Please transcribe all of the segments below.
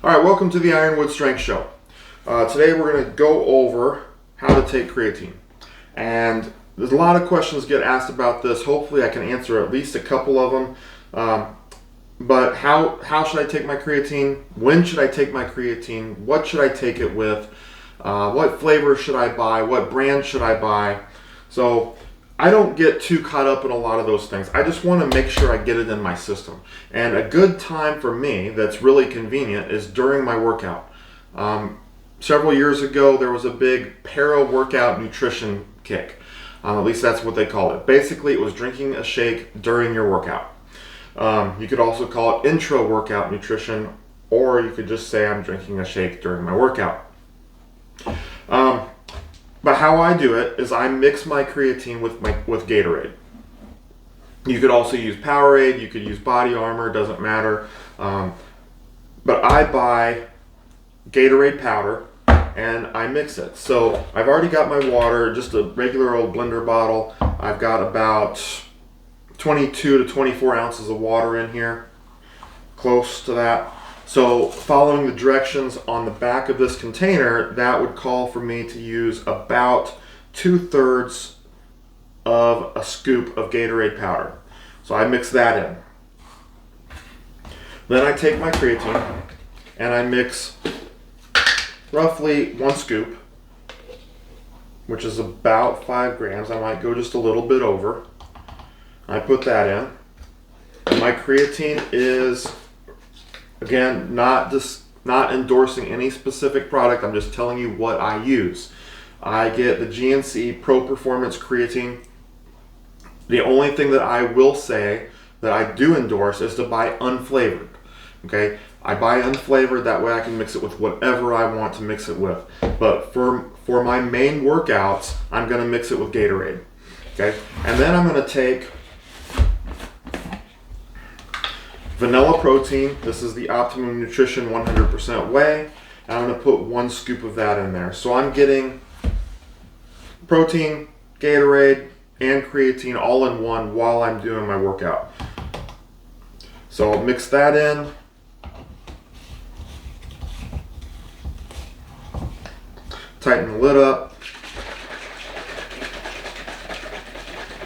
All right, welcome to the Ironwood Strength Show. Today we're going to go over how to take creatine. And there's a lot of questions get asked about this. Hopefully I can answer at least a couple of them. But how should I take my creatine? When should I take my creatine? What should I take it with? What flavor should I buy? What brand should I buy? So I don't get too caught up in a lot of those things. I just want to make sure I get it in my system. And a good time for me that's really convenient is during my workout. Several years ago, there was a big para-workout nutrition kick. At least that's what they call it. Basically, it was drinking a shake during your workout. You could also call it intra-workout nutrition, or you could just say I'm drinking a shake during my workout. But how I do it is I mix my creatine with Gatorade. You could also use Powerade, you could use Body Armor, doesn't matter. But I buy Gatorade powder and I mix it. So I've already got my water, just a regular old blender bottle. I've got about 22 to 24 ounces of water in here, close to that. So following the directions on the back of this container, that would call for me to use about 2/3 of a scoop of Gatorade powder. So I mix that in. Then I take my creatine and I mix roughly 1 scoop, which is about 5 grams. I might go just a little bit over. I put that in. And my creatine is, again, not endorsing any specific product. I'm just telling you what I use. I get the GNC Pro Performance Creatine. The only thing that I will say that I do endorse is to buy unflavored. Okay, I buy unflavored, that way I can mix it with whatever I want to mix it with. But for my main workouts, I'm going to mix it with Gatorade. Okay, and then I'm going to take vanilla protein. This is the Optimum Nutrition 100% whey. And I'm going to put 1 scoop of that in there. So I'm getting protein, Gatorade, and creatine all in one while I'm doing my workout. So I'll mix that in. Tighten the lid up.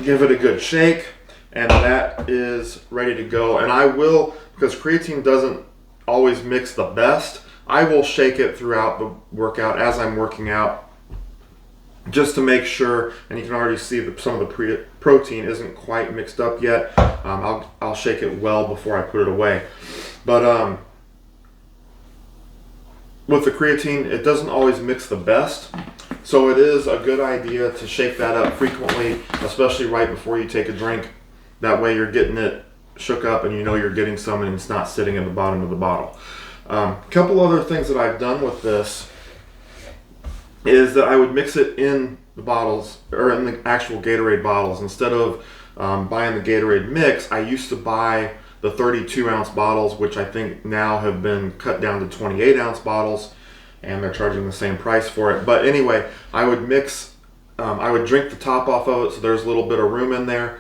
Give it a good shake. And that is ready to go. And I will, because creatine doesn't always mix the best, I will shake it throughout the workout as I'm working out, just to make sure. And you can already see that some of the protein isn't quite mixed up yet. I'll shake it well before I put it away. But with the creatine, it doesn't always mix the best. So it is a good idea to shake that up frequently, especially right before you take a drink. That way you're getting it shook up and you know you're getting some and it's not sitting at the bottom of the bottle. A couple other things that I've done with this is that I would mix it in the bottles, or in the actual Gatorade bottles. Instead of buying the Gatorade mix, I used to buy the 32-ounce bottles, which I think now have been cut down to 28-ounce bottles, and they're charging the same price for it. But anyway, I would mix, I would drink the top off of it so there's a little bit of room in there.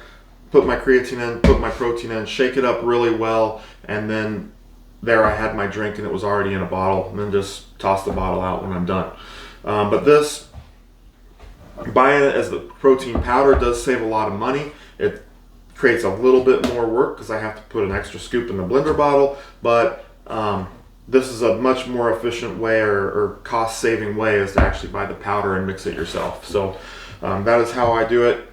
Put my creatine in, put my protein in, shake it up really well, and then there I had my drink and it was already in a bottle, and then just toss the bottle out when I'm done. But this, buying it as the protein powder does save a lot of money. It creates a little bit more work because I have to put an extra scoop in the blender bottle, but this is a much more efficient way, or cost-saving way, is to actually buy the powder and mix it yourself. So that is how I do it.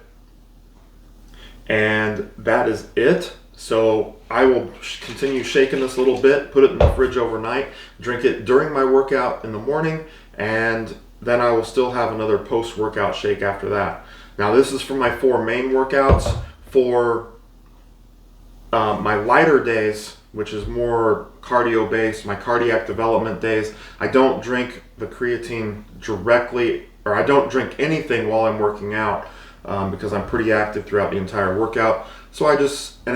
And that is it. So I will continue shaking this a little bit, put it in the fridge overnight, drink it during my workout in the morning, and then I will still have another post-workout shake after that. Now this is for my 4 main workouts. For my lighter days, which is more cardio based, my cardiac development days, I don't drink the creatine directly, or I don't drink anything while I'm working out. Because I'm pretty active throughout the entire workout. So and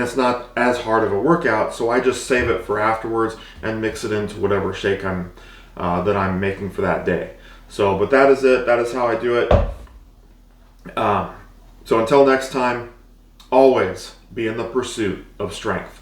it's not as hard of a workout, so I just save it for afterwards and mix it into whatever shake that I'm making for that day. So, but that is it. That is how I do it. So until next time, always be in the pursuit of strength.